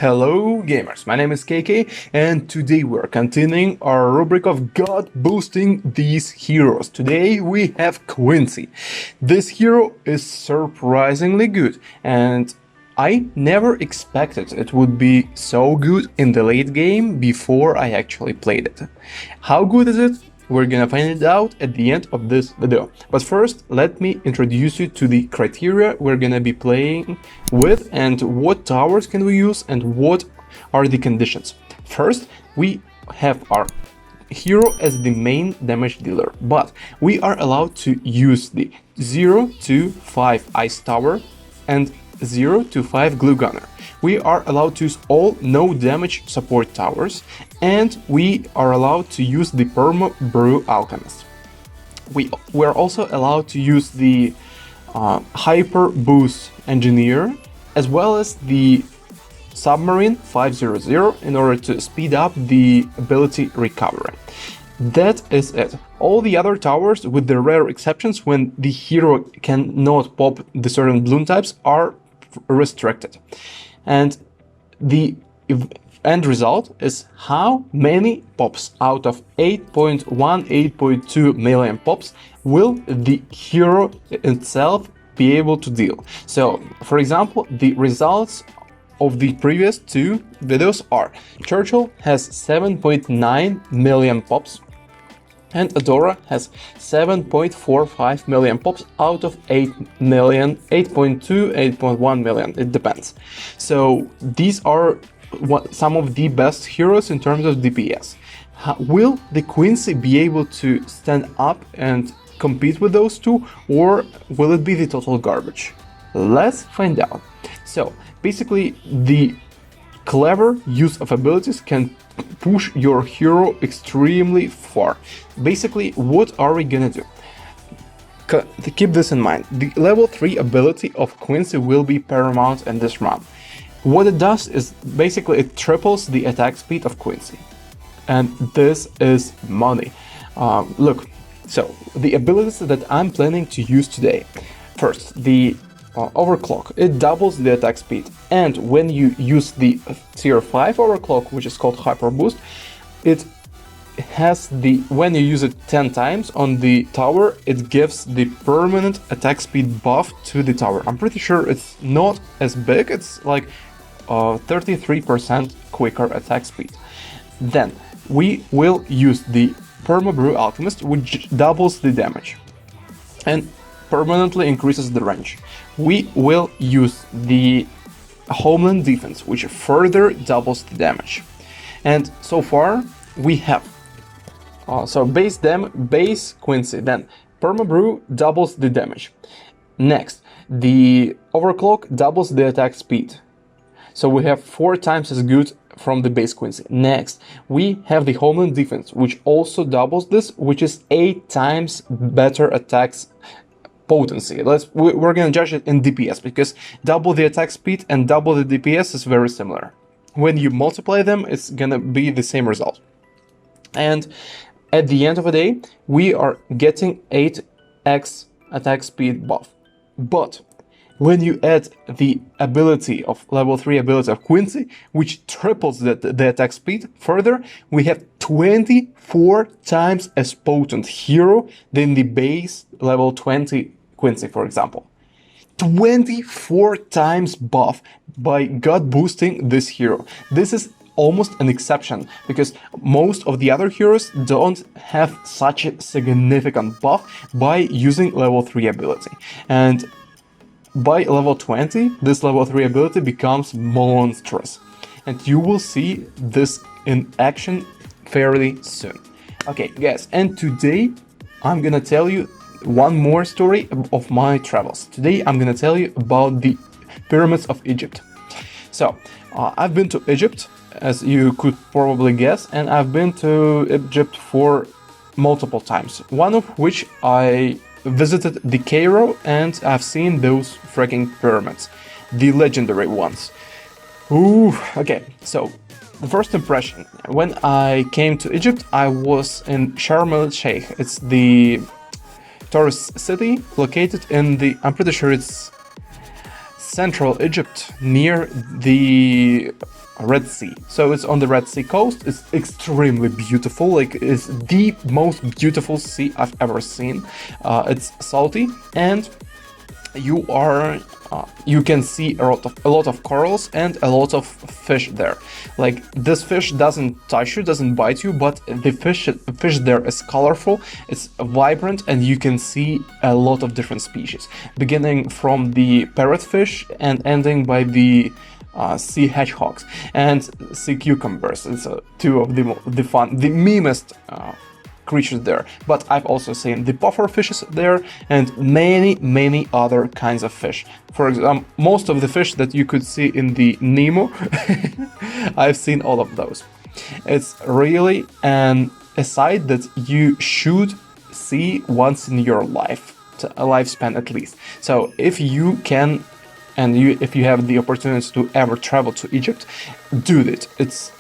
Hello gamers, my name is KK and today we're continuing our rubric of God boosting these heroes. Today we have Quincy. This hero is surprisingly good and I never expected it would be so good in the late game before I actually played it. How good is it? We're gonna find it out at the end of this video. But first, let me introduce you to the criteria we're gonna be playing with and what towers can we use and what are the conditions. First, we have our hero as the main damage dealer, but we are allowed to use the 0 to 5 ice tower and 0 to 5 glue gunner. We are allowed to use all no damage support towers, and we are allowed to use the Perma Brew Alchemist. We are also allowed to use the Hyper Boost Engineer as well as the Submarine 500 in order to speed up the ability recovery. That is it. All the other towers, with the rare exceptions when the hero cannot pop the certain bloom types, are restricted. And the end result is how many pops out of 8.1, 8.2 million pops will the hero itself be able to deal. So, for example, the results of the previous two videos are: Churchill has 7.9 million pops and Adora has 7.45 million pops out of 8 million, 8.2, 8.1 million, it depends. So these are some of the best heroes in terms of DPS. Will the Quincy be able to stand up and compete with those two, or will it be the total garbage? Let's find out. So basically, the clever use of abilities can push your hero extremely far. Basically, what are we gonna do? Keep this in mind. The level 3 ability of Quincy will be paramount in this run. What it does is basically it triples the attack speed of Quincy. And this is money. Look, so the abilities that I'm planning to use today. First, the overclock. It doubles the attack speed, and when you use the tier 5 overclock, which is called hyper boost, it has the, when you use it 10 times on the tower, it gives the permanent attack speed buff to the tower. I'm pretty sure it's not as big, it's like 33% quicker attack speed. Then we will use the Perma Brew Alchemist, which doubles the damage and permanently increases the range. We will use the Homeland Defense, which further doubles the damage. And so far we have base Quincy, then Perma Brew doubles the damage. Next, the Overclock doubles the attack speed. So we have 4 times as good from the base Quincy. Next, we have the Homeland Defense, which also doubles this, which is 8 times better attacks potency. We're gonna judge it in DPS, because double the attack speed and double the DPS is very similar. When you multiply them, it's gonna be the same result. And at the end of the day, we are getting 8x attack speed buff. But when you add the ability of level 3 ability of Quincy, which triples the attack speed further, we have 24 times as potent hero than the base level 20 Quincy, for example. 24 times buff by God boosting this hero. This is almost an exception, because most of the other heroes don't have such a significant buff by using level 3 ability. And by level 20, this level 3 ability becomes monstrous. And you will see this in action fairly soon. Okay, guys, and today I'm gonna tell you one more story of my travels. Today I'm gonna tell you about the pyramids of Egypt. So, I've been to Egypt, as you could probably guess, and I've been to Egypt for multiple times. One of which I visited the Cairo, and I've seen those freaking pyramids, the legendary ones. Ooh, okay, so the first impression, when I came to Egypt, I was in Sharm el-Sheikh. It's the tourist city located in the, I'm pretty sure it's central Egypt near the Red Sea. So it's on the Red Sea coast. It's extremely beautiful. Like, it's the most beautiful sea I've ever seen. It's salty, and you can see a lot of corals and a lot of fish there. Like, this fish doesn't touch you, doesn't bite you, but the fish there is colorful, it's vibrant, and you can see a lot of different species, beginning from the parrotfish and ending by the sea hedgehogs and sea cucumbers. It's two of the memest creatures there. But I've also seen the puffer fishes there and many other kinds of fish. For example, most of the fish that you could see in the Nemo, I've seen all of those. It's really a sight that you should see once in your lifespan at least. So if you can, and if you have the opportunity to ever travel to Egypt, do it. It's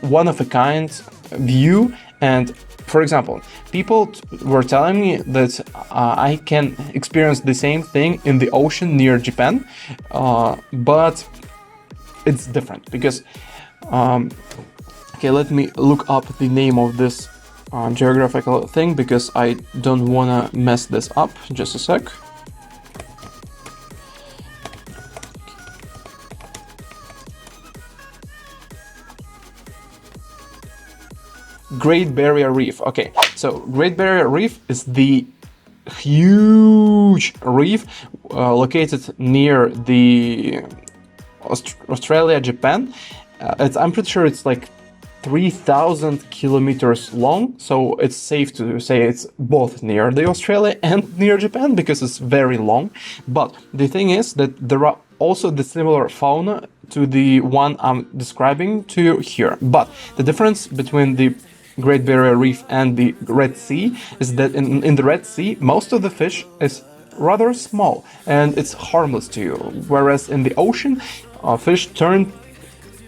one of a kind view. And for example, people were telling me that I can experience the same thing in the ocean near Japan, but it's different because, okay, let me look up the name of this geographical thing because I don't want to mess this up. Just a sec. Great Barrier Reef. Okay, so Great Barrier Reef is the huge reef located near the Australia, Japan. I'm pretty sure it's like 3,000 kilometers long, so it's safe to say it's both near the Australia and near Japan because it's very long. But the thing is that there are also the similar fauna to the one I'm describing to you here. But the difference between the Great Barrier Reef and the Red Sea is that in the Red Sea, most of the fish is rather small and it's harmless to you, whereas in the ocean, fish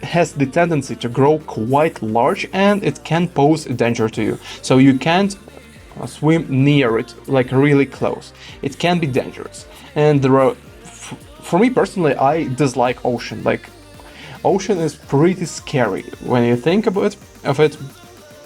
has the tendency to grow quite large and it can pose a danger to you. So you can't swim near it, like really close. It can be dangerous. And for me personally, I dislike ocean. Like, ocean is pretty scary when you think of it.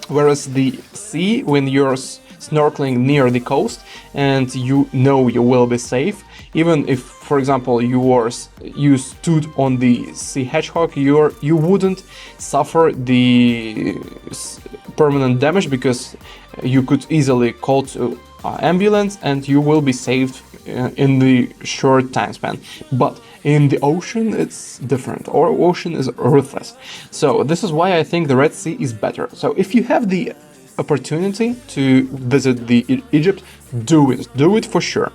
Whereas the sea, when you're snorkeling near the coast and you know you will be safe, even if, for example, you stood on the sea hedgehog, you wouldn't suffer the permanent damage because you could easily call to ambulance and you will be saved in the short time span. But in the ocean, it's different. Our ocean is ruthless. So this is why I think the Red Sea is better. So if you have the opportunity to visit the Egypt, do it. Do it for sure.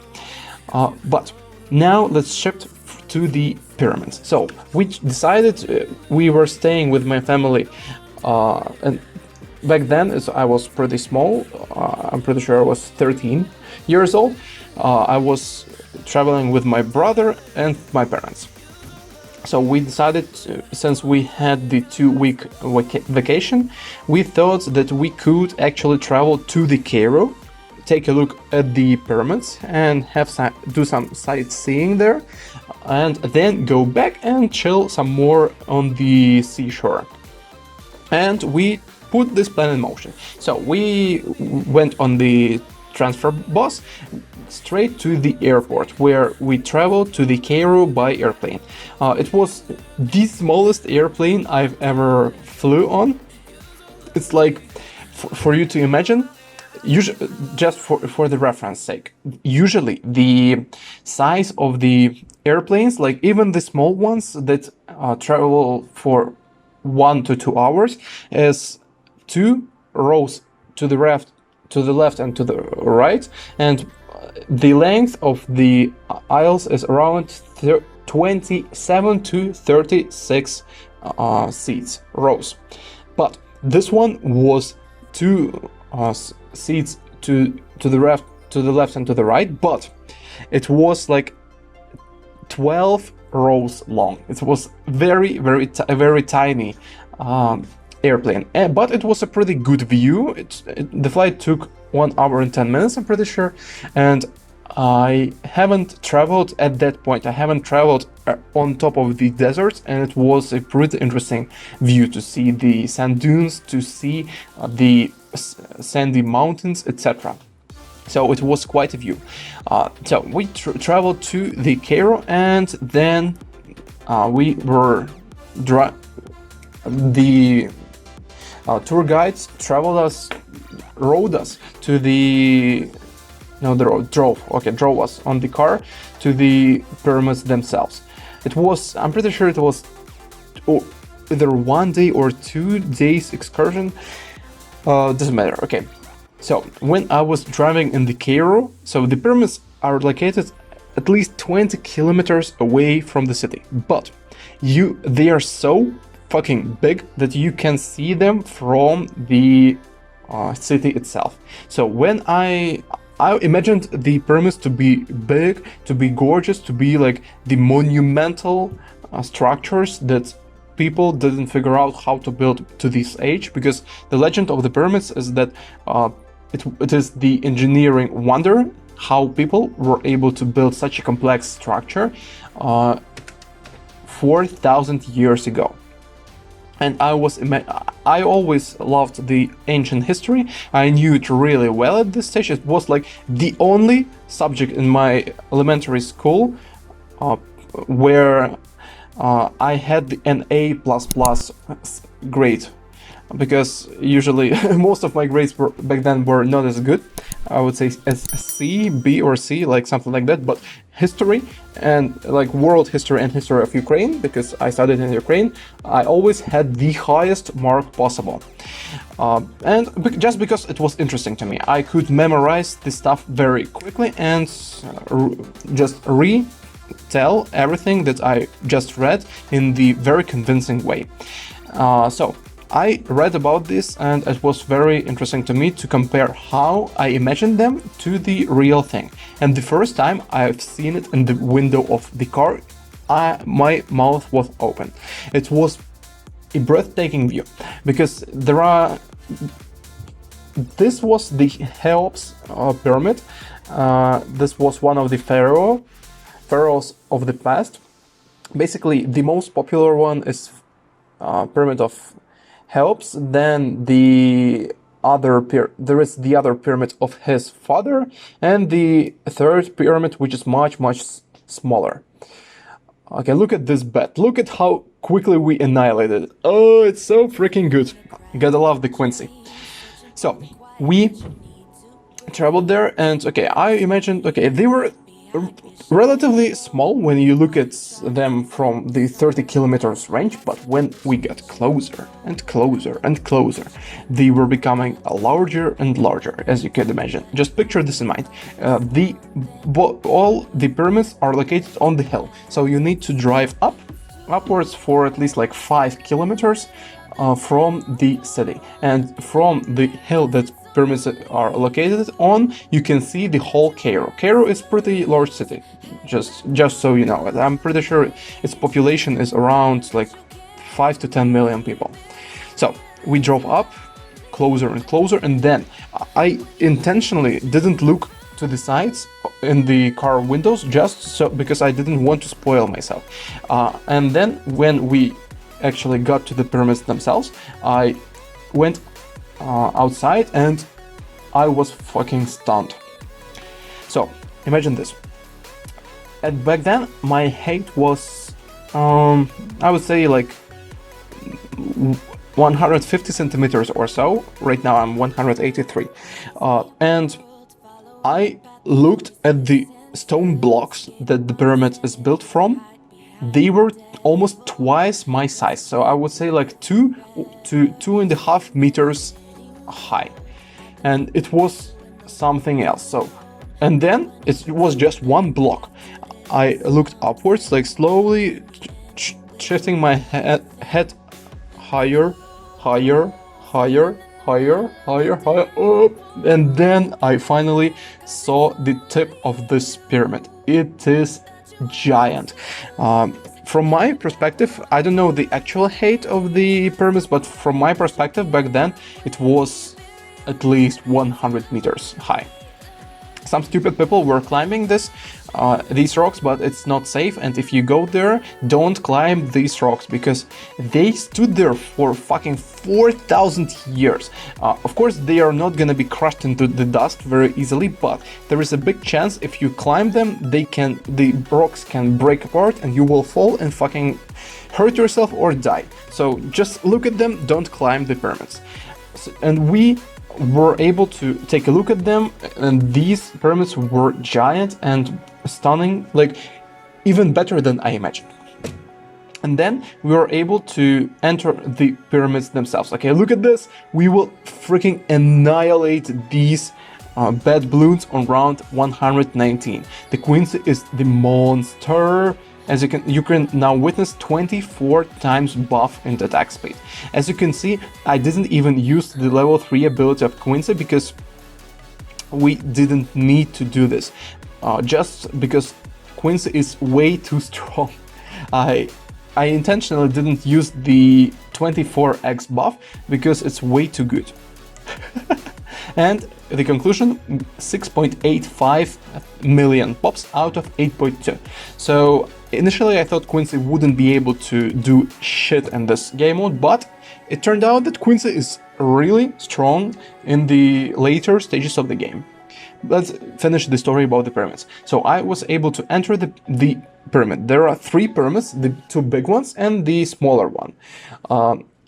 But now let's shift to the pyramids. So we decided we were staying with my family, and back then I was pretty small. I'm pretty sure I was 13 years old. I was traveling with my brother and my parents. So we decided, since we had the 2-week vacation, we thought that we could actually travel to the Cairo, take a look at the pyramids and do some sightseeing there, and then go back and chill some more on the seashore. And we put this plan in motion. So we went on the transfer bus straight to the airport, where we traveled to the Cairo by airplane. It was the smallest airplane I've ever flew on. It's like, for you to imagine, just for the reference sake, usually the size of the airplanes, like even the small ones that travel for 1 to 2 hours, is 2 rows to the left and to the right, and the length of the aisles is around 27 to 36 rows. But this one was 2 seats to the left and to the right, but it was like 12 rows long. It was very tiny airplane, but it was a pretty good view. The flight took 1 hour and 10 minutes, I'm pretty sure, and I haven't traveled at that point. I haven't traveled on top of the desert, and it was a pretty interesting view to see the sand dunes, to see the sandy mountains, etc. So it was quite a view. So we traveled to the Cairo, and then we were the tour guides rode us to the drove us on the car to the pyramids themselves. I'm pretty sure it was either 1 day or 2 days excursion. Doesn't matter. Okay, so when I was driving in the Cairo, so the pyramids are located at least 20 kilometers away from the city, but they are so fucking big that you can see them from the city itself. So when I imagined the pyramids to be big, to be gorgeous, to be like the monumental structures that people didn't figure out how to build to this age, because the legend of the pyramids is that it is the engineering wonder how people were able to build such a complex structure 4,000 years ago. And I always loved the ancient history. I knew it really well at this stage. It was like the only subject in my elementary school where I had an A++ grade, because usually most of my grades back then were not as good. I would say as C, B or C, like something like that. But history and like world history and history of Ukraine, because I studied in Ukraine, I always had the highest mark possible. And just because it was interesting to me, I could memorize this stuff very quickly and just retell everything that I just read in the very convincing way. So I read about this, and it was very interesting to me to compare how I imagined them to the real thing. And the first time I've seen it in the window of the car, my mouth was open. It was a breathtaking view, because this was the Cheops pyramid. This was one of the pharaohs of the past. Basically, the most popular one is pyramid of Cheops. Then there is the other pyramid of his father, and the third pyramid, which is much smaller. Okay, look at this bed. Look at how quickly we annihilated it. Oh, it's so freaking good. Gotta love the Quincy. So we traveled there, and okay, I imagined, they were relatively small when you look at them from the 30 kilometers range, but when we got closer and closer and closer, they were becoming larger and larger, as you can imagine. Just picture this in mind. All the pyramids are located on the hill, so you need to drive upwards for at least like 5 kilometers from the city, and from the hill that pyramids are located on, you can see the whole Cairo. Cairo is pretty large city, just so you know. I'm pretty sure its population is around like 5 to 10 million people. So we drove up closer and closer, and then I intentionally didn't look to the sides in the car windows, just so because I didn't want to spoil myself. And then when we actually got to the pyramids themselves, I went outside, and I was fucking stunned. So imagine this. Back then my height was I would say like 150 centimeters or so. Right now I'm 183, and I looked at the stone blocks that the pyramid is built from. They were almost twice my size, so I would say like 2 to 2.5 meters high, and it was something else. So, and then it was just one block. I looked upwards, like slowly shifting my head higher, up, and then I finally saw the tip of this pyramid. It is giant. From my perspective, I don't know the actual height of the pyramids, but from my perspective back then, it was at least 100 meters high. some stupid people were climbing these rocks, but it's not safe. And if you go there, don't climb these rocks because they stood there for fucking 4,000 years. Of course, they are not gonna be crushed into the dust very easily, but there is a big chance if you climb them, the rocks can break apart and you will fall and fucking hurt yourself or die. So just look at them, don't climb the pyramids. And we were able to take a look at them, and these pyramids were giant and stunning, like even better than I imagined. And then we were able to enter the pyramids themselves. Okay, look at this. We will freaking annihilate these bad balloons on round 119. The Quincy is the monster. As you can now witness 24 times buff in the attack speed. As you can see, I didn't even use the level 3 ability of Quincy because we didn't need to do this. Just because Quincy is way too strong. I intentionally didn't use the 24x buff because it's way too good. And the conclusion, 6.85 million pops out of 8.2. So initially I thought Quincy wouldn't be able to do shit in this game mode, but it turned out that Quincy is really strong in the later stages of the game. Let's finish the story about the pyramids. So I was able to enter the pyramid. There are 3 pyramids, the 2 big ones and the smaller one.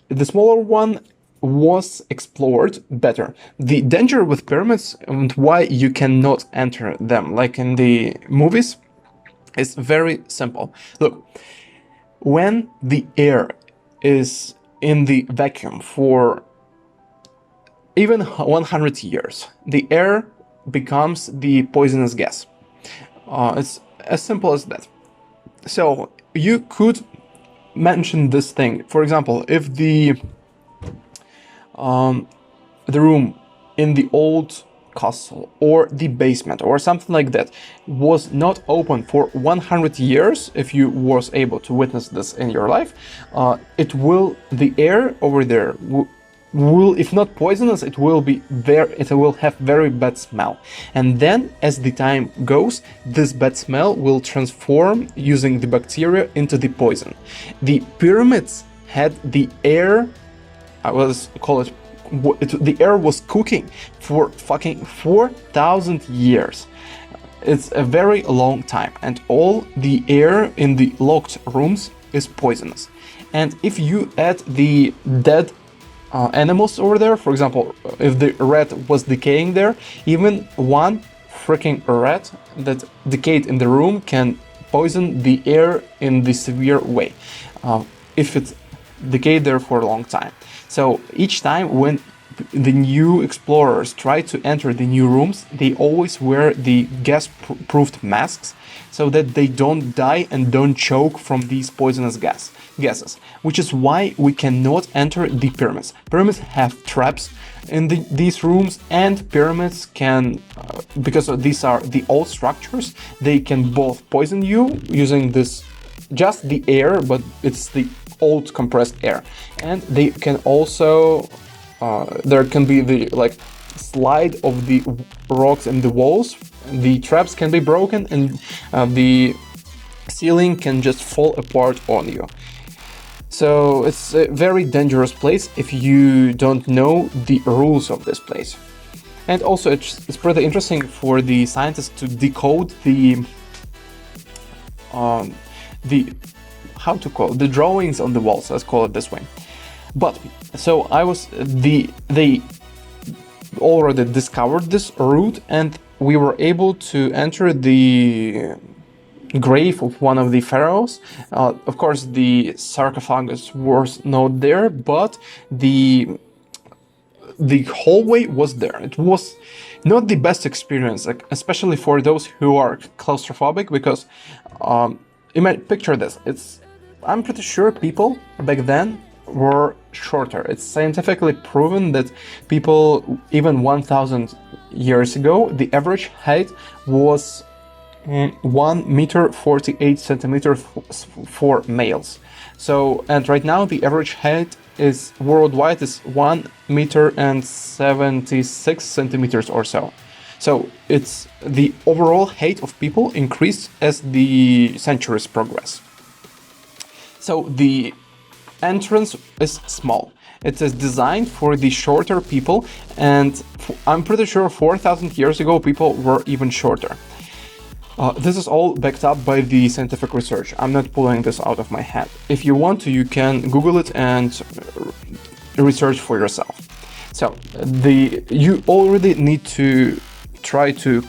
The smaller one was explored better. The danger with pyramids and why you cannot enter them, like in the movies, is very simple. Look, when the air is in the vacuum for even 100 years, the air becomes the poisonous gas. It's as simple as that. So you could mention this thing. For example, if the room in the old castle or the basement or something like that was not open for 100 years, if you was able to witness this in your life, the air over there will, if not poisonous, it will have very bad smell. And then as the time goes, this bad smell will transform using the bacteria into the poison. The pyramids had the air, the air was cooking for fucking 4,000 years. It's a very long time, and all the air in the locked rooms is poisonous. And if you add the dead animals over there, for example, if the rat was decaying there, even one freaking rat that decayed in the room can poison the air in the severe way, if it's decayed there for a long time. So each time when the new explorers try to enter the new rooms, they always wear the gas-proofed masks so that they don't die and don't choke from these poisonous gases, which is why we cannot enter the pyramids. Pyramids have traps in these rooms, and pyramids can, because these are the old structures, they can both poison you using just the air, but it's the old compressed air, and they can also there can be the slide of the rocks in the walls. The traps can be broken, and the ceiling can just fall apart on you. So it's a very dangerous place if you don't know the rules of this place. And also it's pretty interesting for the scientists to decode the drawings on the walls, let's call it this way. But so they already discovered this route, and we were able to enter the grave of one of the pharaohs. Of course, the sarcophagus was not there, but the hallway was there. It was not the best experience, especially for those who are claustrophobic, because you might picture this. I'm pretty sure people back then were shorter. It's scientifically proven that people, even 1,000 years ago, the average height was 1 meter 48 centimeters for males. So, and right now the average height is worldwide is 1 meter and 76 centimeters or so. So it's the overall height of people increased as the centuries progress. So the entrance is small. It is designed for the shorter people, and I'm pretty sure 4,000 years ago people were even shorter. This is all backed up by the scientific research. I'm not pulling this out of my head. If you want to, you can Google it and research for yourself. So you already need to try to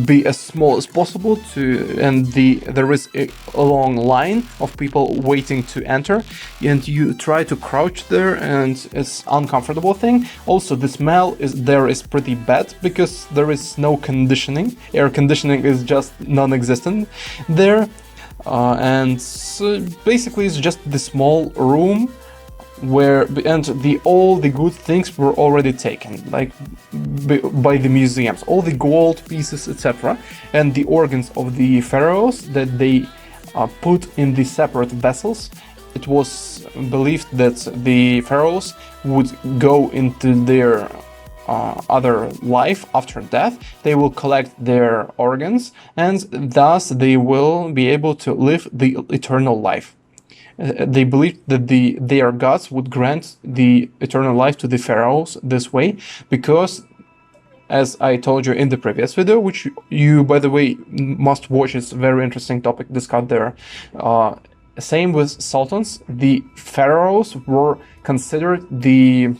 be as small as possible and there is a long line of people waiting to enter, and you try to crouch there, and it's uncomfortable thing. Also, the smell is pretty bad because there is no conditioning. Air conditioning is just non-existent there, and so basically it's just the small room where all the good things were already taken, like by the museums, all the gold pieces, etc., and the organs of the pharaohs that they put in the separate vessels. It was believed that the pharaohs would go into their other life after death. They will collect their organs, and thus they will be able to live the eternal life. They believed that their gods would grant the eternal life to the pharaohs this way, because, as I told you in the previous video, which you, by the way, must watch, it's a very interesting topic discussed there. Same with sultans. The pharaohs were considered the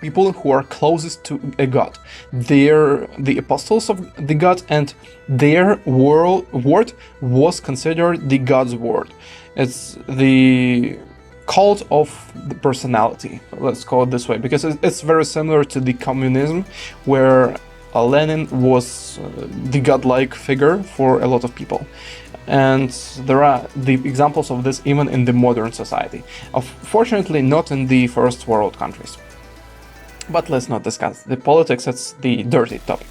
people who are closest to a god. They're the apostles of the god, and their word was considered the god's word. It's the cult of the personality, let's call it this way, because it's very similar to the communism, where Lenin was the godlike figure for a lot of people. And there are the examples of this even in the modern society. Fortunately, not in the first world countries. But let's not discuss the politics, it's the dirty topic.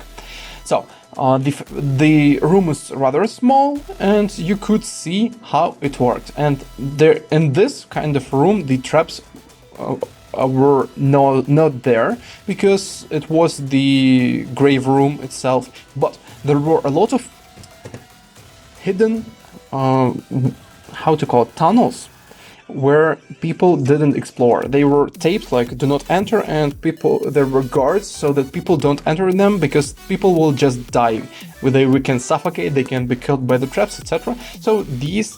So, the room is rather small, and you could see how it worked. And there, in this kind of room, the traps were not there, because it was the grave room itself. But there were a lot of hidden, how to call it, tunnels, where people didn't explore. They were taped like "do not enter," and there were guards so that people don't enter them, because people will just die. We can suffocate, they can be killed by the traps, etc. So these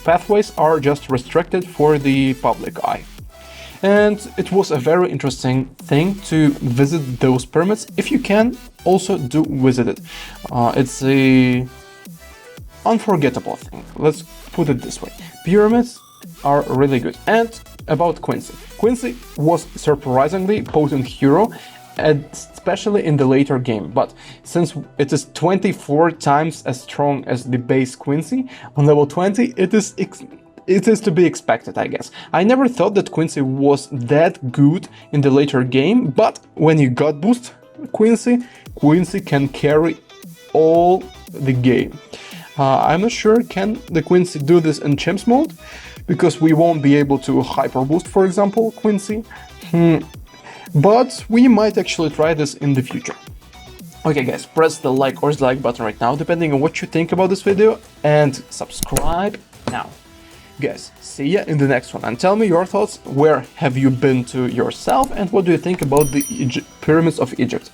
pathways are just restricted for the public eye. And it was a very interesting thing to visit those pyramids. If you can, also do visit it. It's a unforgettable thing, let's put it this way. Pyramids are really good. And about Quincy. Quincy was surprisingly potent hero, especially in the later game, but since it is 24 times as strong as the base Quincy, on level 20 it is to be expected, I guess. I never thought that Quincy was that good in the later game, but when you God boost Quincy can carry all the game. I'm not sure can the Quincy do this in Chimps mode, because we won't be able to hyper boost, for example, Quincy. But we might actually try this in the future. Okay guys, press the like or dislike button right now, depending on what you think about this video, and subscribe now. Guys, see ya in the next one, and tell me your thoughts. Where have you been to yourself, and what do you think about the pyramids of Egypt?